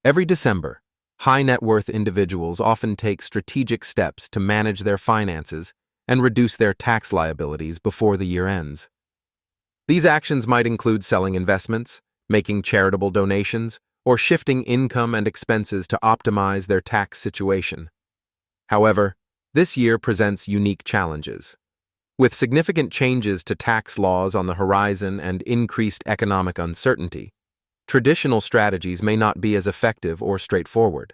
Every December, high-net-worth individuals often take strategic steps to manage their finances and reduce their tax liabilities before the year ends. These actions might include selling investments, making charitable donations, or shifting income and expenses to optimize their tax situation. However, this year presents unique challenges. With significant changes to tax laws on the horizon and increased economic uncertainty, traditional strategies may not be as effective or straightforward.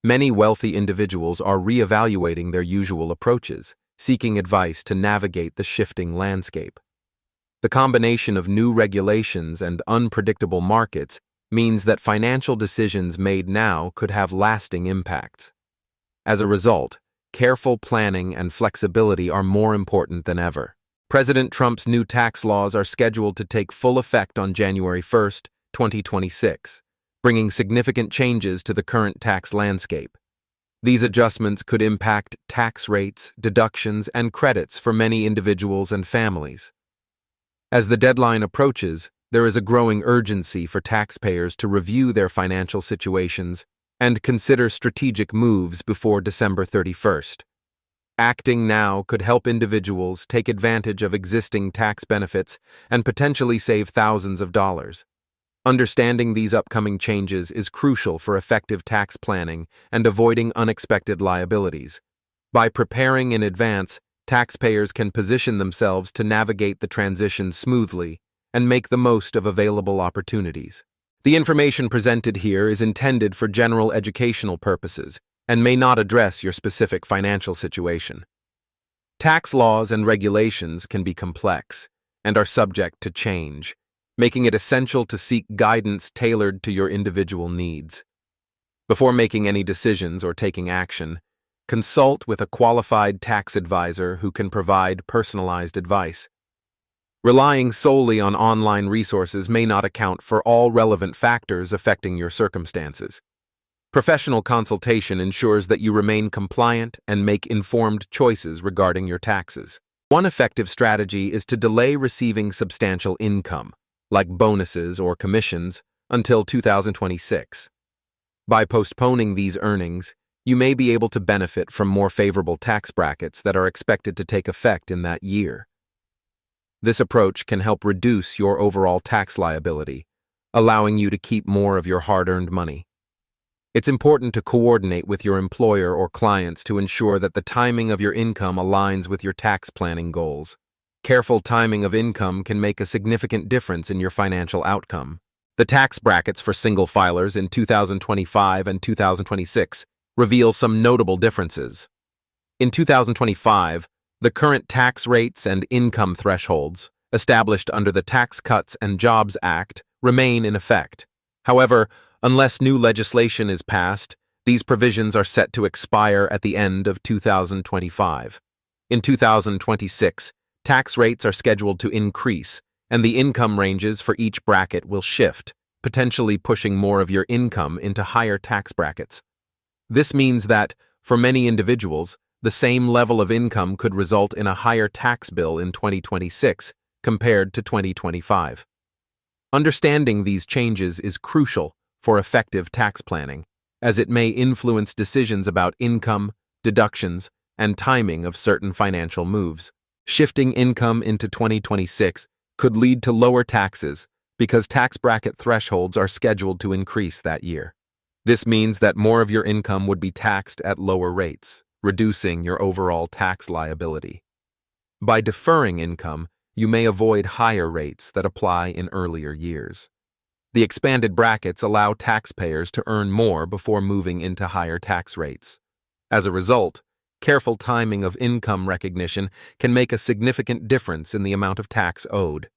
Many wealthy individuals are reevaluating their usual approaches, seeking advice to navigate the shifting landscape. The combination of new regulations and unpredictable markets means that financial decisions made now could have lasting impacts. As a result, careful planning and flexibility are more important than ever. President Trump's new tax laws are scheduled to take full effect on January 1, 2026, bringing significant changes to the current tax landscape. These adjustments could impact tax rates, deductions, and credits for many individuals and families. As the deadline approaches, there is a growing urgency for taxpayers to review their financial situations and consider strategic moves before December 31st. Acting now could help individuals take advantage of existing tax benefits and potentially save thousands of dollars. Understanding these upcoming changes is crucial for effective tax planning and avoiding unexpected liabilities. By preparing in advance, taxpayers can position themselves to navigate the transition smoothly and make the most of available opportunities. The information presented here is intended for general educational purposes and may not address your specific financial situation. Tax laws and regulations can be complex and are subject to change, making it essential to seek guidance tailored to your individual needs. Before making any decisions or taking action, consult with a qualified tax advisor who can provide personalized advice. Relying solely on online resources may not account for all relevant factors affecting your circumstances. Professional consultation ensures that you remain compliant and make informed choices regarding your taxes. One effective strategy is to delay receiving substantial income, like bonuses or commissions, until 2026. By postponing these earnings, you may be able to benefit from more favorable tax brackets that are expected to take effect in that year. This approach can help reduce your overall tax liability, allowing you to keep more of your hard-earned money. It's important to coordinate with your employer or clients to ensure that the timing of your income aligns with your tax planning goals. Careful timing of income can make a significant difference in your financial outcome. The tax brackets for single filers in 2025 and 2026 reveal some notable differences. In 2025, the current tax rates and income thresholds, established under the Tax Cuts and Jobs Act, remain in effect. However, unless new legislation is passed, these provisions are set to expire at the end of 2025. In 2026, tax rates are scheduled to increase, and the income ranges for each bracket will shift, potentially pushing more of your income into higher tax brackets. This means that, for many individuals, the same level of income could result in a higher tax bill in 2026 compared to 2025. Understanding these changes is crucial for effective tax planning, as it may influence decisions about income, deductions, and timing of certain financial moves. Shifting income into 2026 could lead to lower taxes because tax bracket thresholds are scheduled to increase that year. This means that more of your income would be taxed at lower rates, reducing your overall tax liability. By deferring income, you may avoid higher rates that apply in earlier years. The expanded brackets allow taxpayers to earn more before moving into higher tax rates. As a result, careful timing of income recognition can make a significant difference in the amount of tax owed.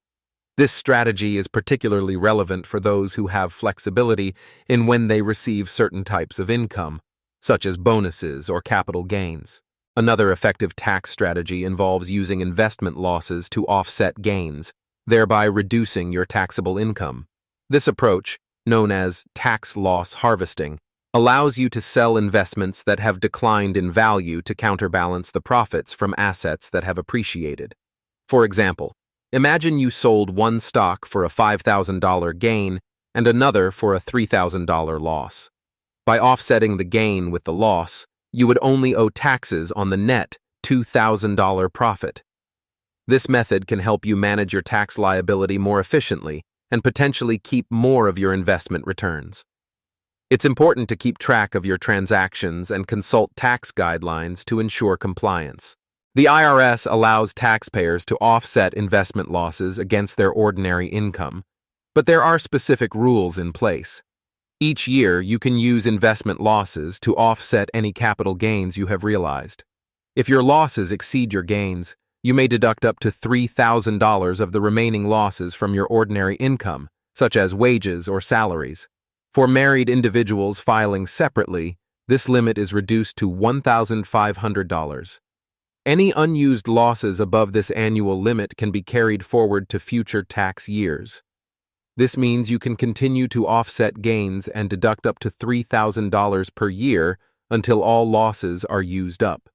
This strategy is particularly relevant for those who have flexibility in when they receive certain types of income, such as bonuses or capital gains. Another effective tax strategy involves using investment losses to offset gains, thereby reducing your taxable income. This approach, known as tax loss harvesting, allows you to sell investments that have declined in value to counterbalance the profits from assets that have appreciated. For example, imagine you sold one stock for a $5,000 gain and another for a $3,000 loss. By offsetting the gain with the loss, you would only owe taxes on the net $2,000 profit. This method can help you manage your tax liability more efficiently and potentially keep more of your investment returns. It's important to keep track of your transactions and consult tax guidelines to ensure compliance. The IRS allows taxpayers to offset investment losses against their ordinary income, but there are specific rules in place. Each year, you can use investment losses to offset any capital gains you have realized. If your losses exceed your gains, you may deduct up to $3,000 of the remaining losses from your ordinary income, such as wages or salaries. For married individuals filing separately, this limit is reduced to $1,500. Any unused losses above this annual limit can be carried forward to future tax years. This means you can continue to offset gains and deduct up to $3,000 per year until all losses are used up.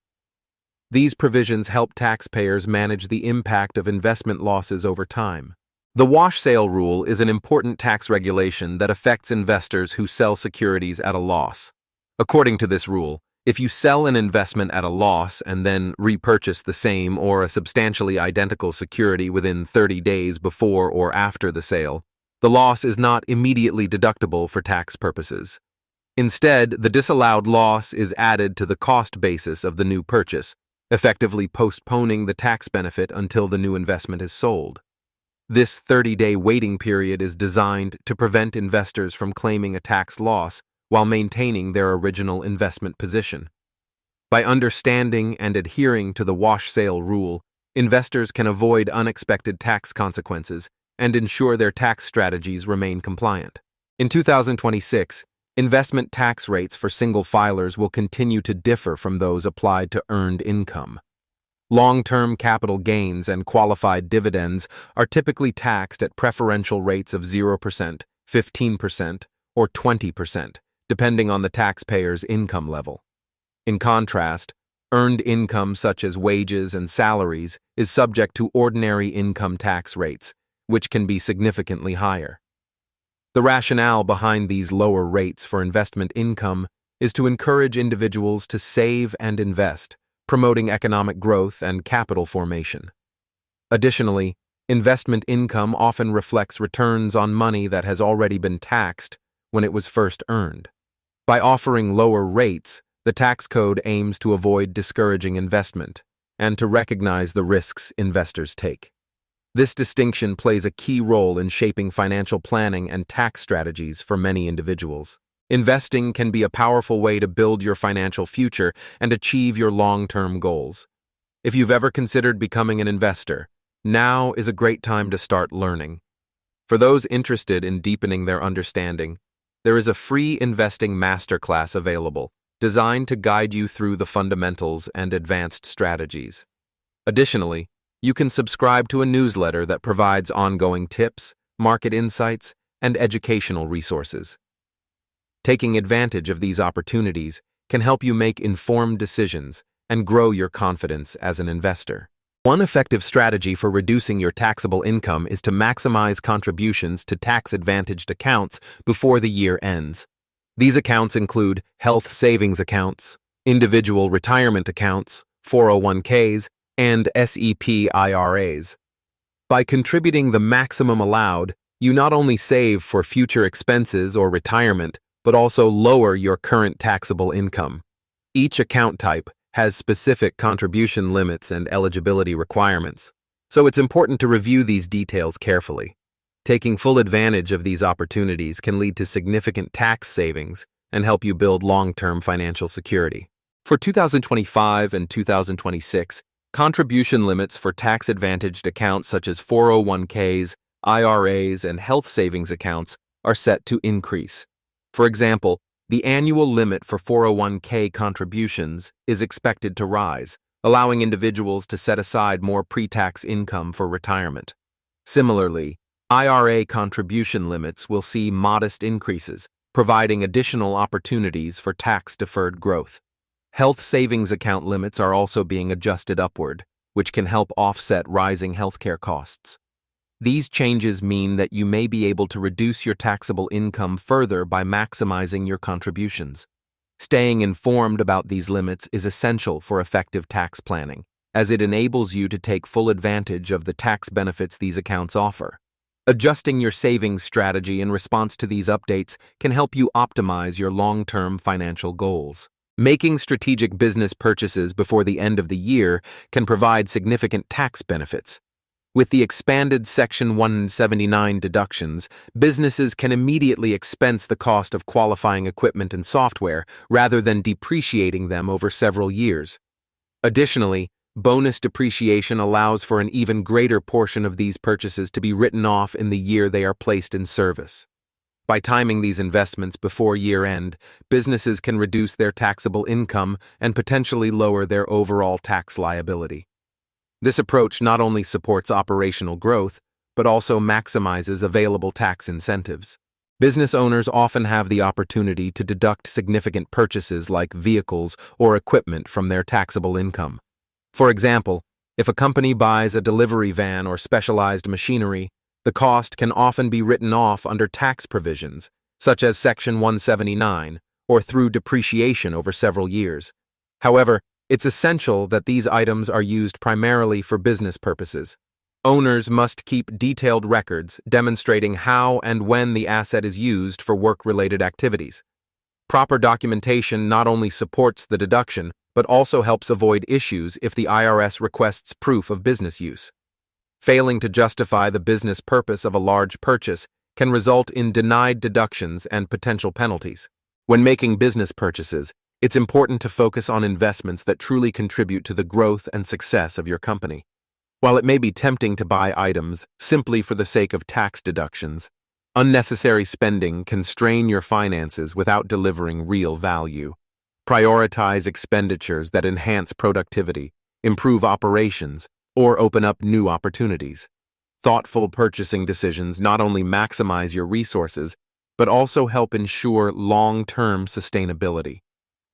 These provisions help taxpayers manage the impact of investment losses over time. The wash sale rule is an important tax regulation that affects investors who sell securities at a loss. According to this rule, if you sell an investment at a loss and then repurchase the same or a substantially identical security within 30 days before or after the sale, the loss is not immediately deductible for tax purposes. Instead, the disallowed loss is added to the cost basis of the new purchase, effectively postponing the tax benefit until the new investment is sold. This 30-day waiting period is designed to prevent investors from claiming a tax loss while maintaining their original investment position. By understanding and adhering to the wash sale rule, investors can avoid unexpected tax consequences and ensure their tax strategies remain compliant. In 2026, investment tax rates for single filers will continue to differ from those applied to earned income. Long-term capital gains and qualified dividends are typically taxed at preferential rates of 0%, 15%, or 20%, depending on the taxpayer's income level. In contrast, earned income such as wages and salaries is subject to ordinary income tax rates, which can be significantly higher. The rationale behind these lower rates for investment income is to encourage individuals to save and invest, promoting economic growth and capital formation. Additionally, investment income often reflects returns on money that has already been taxed when it was first earned. By offering lower rates, the tax code aims to avoid discouraging investment and to recognize the risks investors take. This distinction plays a key role in shaping financial planning and tax strategies for many individuals. Investing can be a powerful way to build your financial future and achieve your long-term goals. If you've ever considered becoming an investor, now is a great time to start learning. For those interested in deepening their understanding, there is a free investing masterclass available, designed to guide you through the fundamentals and advanced strategies. Additionally, you can subscribe to a newsletter that provides ongoing tips, market insights, and educational resources. Taking advantage of these opportunities can help you make informed decisions and grow your confidence as an investor. One effective strategy for reducing your taxable income is to maximize contributions to tax-advantaged accounts before the year ends. These accounts include health savings accounts, individual retirement accounts, 401ks, and SEP IRAs. By contributing the maximum allowed, you not only save for future expenses or retirement, but also lower your current taxable income. Each account type has specific contribution limits and eligibility requirements, so it's important to review these details carefully. Taking full advantage of these opportunities can lead to significant tax savings and help you build long-term financial security. For 2025 and 2026, contribution limits for tax-advantaged accounts such as 401ks, IRAs, and health savings accounts are set to increase. For example, the annual limit for 401k contributions is expected to rise, allowing individuals to set aside more pre-tax income for retirement. Similarly, IRA contribution limits will see modest increases, providing additional opportunities for tax-deferred growth. Health savings account limits are also being adjusted upward, which can help offset rising healthcare costs. These changes mean that you may be able to reduce your taxable income further by maximizing your contributions. Staying informed about these limits is essential for effective tax planning, as it enables you to take full advantage of the tax benefits these accounts offer. Adjusting your savings strategy in response to these updates can help you optimize your long-term financial goals. Making strategic business purchases before the end of the year can provide significant tax benefits. With the expanded Section 179 deductions, businesses can immediately expense the cost of qualifying equipment and software rather than depreciating them over several years. Additionally, bonus depreciation allows for an even greater portion of these purchases to be written off in the year they are placed in service. By timing these investments before year-end, businesses can reduce their taxable income and potentially lower their overall tax liability. This approach not only supports operational growth, but also maximizes available tax incentives. Business owners often have the opportunity to deduct significant purchases like vehicles or equipment from their taxable income. For example, if a company buys a delivery van or specialized machinery, the cost can often be written off under tax provisions, such as Section 179, or through depreciation over several years. However, it's essential that these items are used primarily for business purposes. Owners must keep detailed records demonstrating how and when the asset is used for work-related activities. Proper documentation not only supports the deduction, but also helps avoid issues if the IRS requests proof of business use. Failing to justify the business purpose of a large purchase can result in denied deductions and potential penalties. When making business purchases, it's important to focus on investments that truly contribute to the growth and success of your company. While it may be tempting to buy items simply for the sake of tax deductions, unnecessary spending can strain your finances without delivering real value. Prioritize expenditures that enhance productivity, improve operations, or open up new opportunities. Thoughtful purchasing decisions not only maximize your resources, but also help ensure long-term sustainability.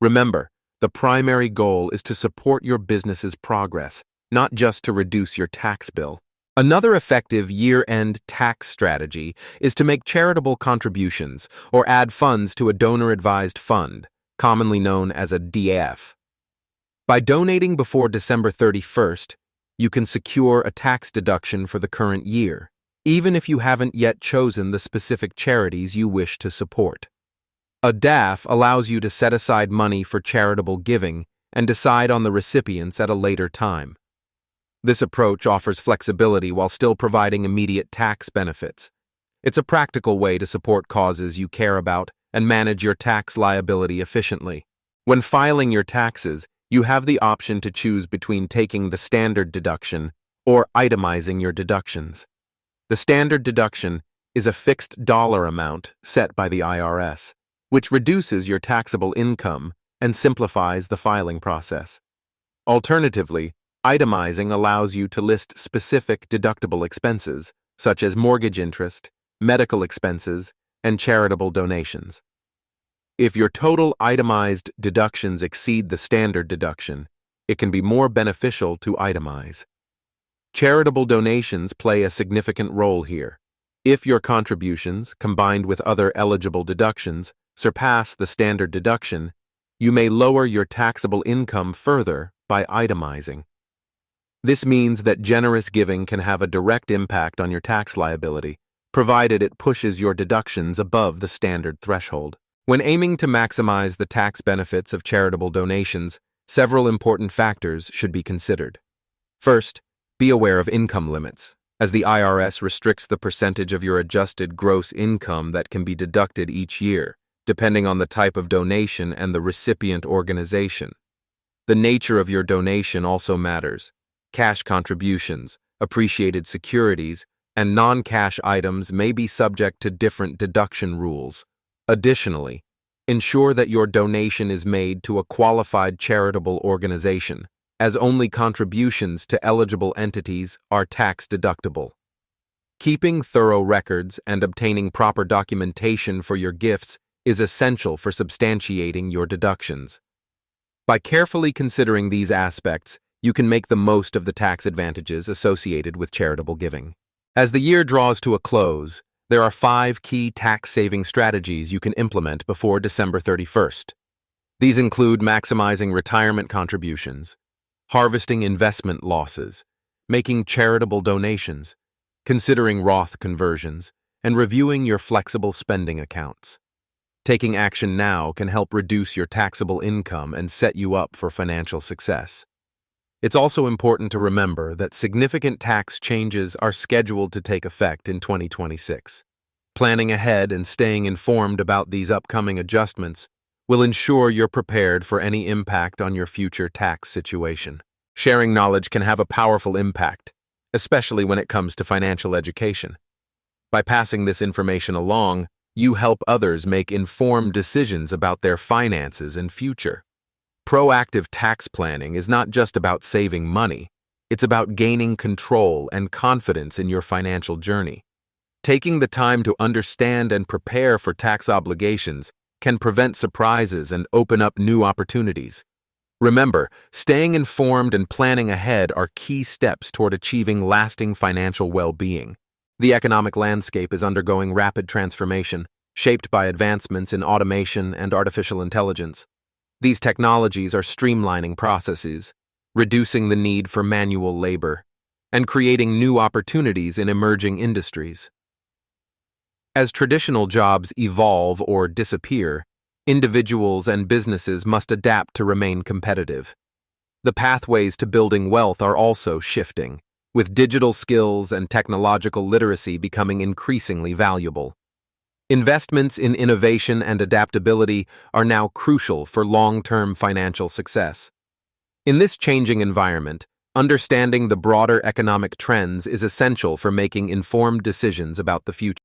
Remember, the primary goal is to support your business's progress, not just to reduce your tax bill. Another effective year-end tax strategy is to make charitable contributions or add funds to a donor-advised fund, commonly known as a DAF. By donating before December 31st, you can secure a tax deduction for the current year, even if you haven't yet chosen the specific charities you wish to support. A DAF allows you to set aside money for charitable giving and decide on the recipients at a later time. This approach offers flexibility while still providing immediate tax benefits. It's a practical way to support causes you care about and manage your tax liability efficiently. When filing your taxes, you have the option to choose between taking the standard deduction or itemizing your deductions. The standard deduction is a fixed dollar amount set by the IRS, which reduces your taxable income and simplifies the filing process. Alternatively, itemizing allows you to list specific deductible expenses, such as mortgage interest, medical expenses, and charitable donations. If your total itemized deductions exceed the standard deduction, it can be more beneficial to itemize. Charitable donations play a significant role here. If your contributions, combined with other eligible deductions, surpass the standard deduction, you may lower your taxable income further by itemizing. This means that generous giving can have a direct impact on your tax liability, provided it pushes your deductions above the standard threshold. When aiming to maximize the tax benefits of charitable donations, several important factors should be considered. First, be aware of income limits, as the IRS restricts the percentage of your adjusted gross income that can be deducted each year, depending on the type of donation and the recipient organization. The nature of your donation also matters. Cash contributions, appreciated securities, and non-cash items may be subject to different deduction rules. Additionally, ensure that your donation is made to a qualified charitable organization, as only contributions to eligible entities are tax deductible. Keeping thorough records and obtaining proper documentation for your gifts is essential for substantiating your deductions. By carefully considering these aspects, you can make the most of the tax advantages associated with charitable giving. As the year draws to a close, there are 5 key tax-saving strategies you can implement before December 31st. These include maximizing retirement contributions, harvesting investment losses, making charitable donations, considering Roth conversions, and reviewing your flexible spending accounts. Taking action now can help reduce your taxable income and set you up for financial success. It's also important to remember that significant tax changes are scheduled to take effect in 2026. Planning ahead and staying informed about these upcoming adjustments will ensure you're prepared for any impact on your future tax situation. Sharing knowledge can have a powerful impact, especially when it comes to financial education. By passing this information along, you help others make informed decisions about their finances and future. Proactive tax planning is not just about saving money, it's about gaining control and confidence in your financial journey. Taking the time to understand and prepare for tax obligations can prevent surprises and open up new opportunities. Remember, staying informed and planning ahead are key steps toward achieving lasting financial well-being. The economic landscape is undergoing rapid transformation, shaped by advancements in automation and artificial intelligence. These technologies are streamlining processes, reducing the need for manual labor, and creating new opportunities in emerging industries. As traditional jobs evolve or disappear, individuals and businesses must adapt to remain competitive. The pathways to building wealth are also shifting, with digital skills and technological literacy becoming increasingly valuable. Investments in innovation and adaptability are now crucial for long-term financial success. In this changing environment, understanding the broader economic trends is essential for making informed decisions about the future.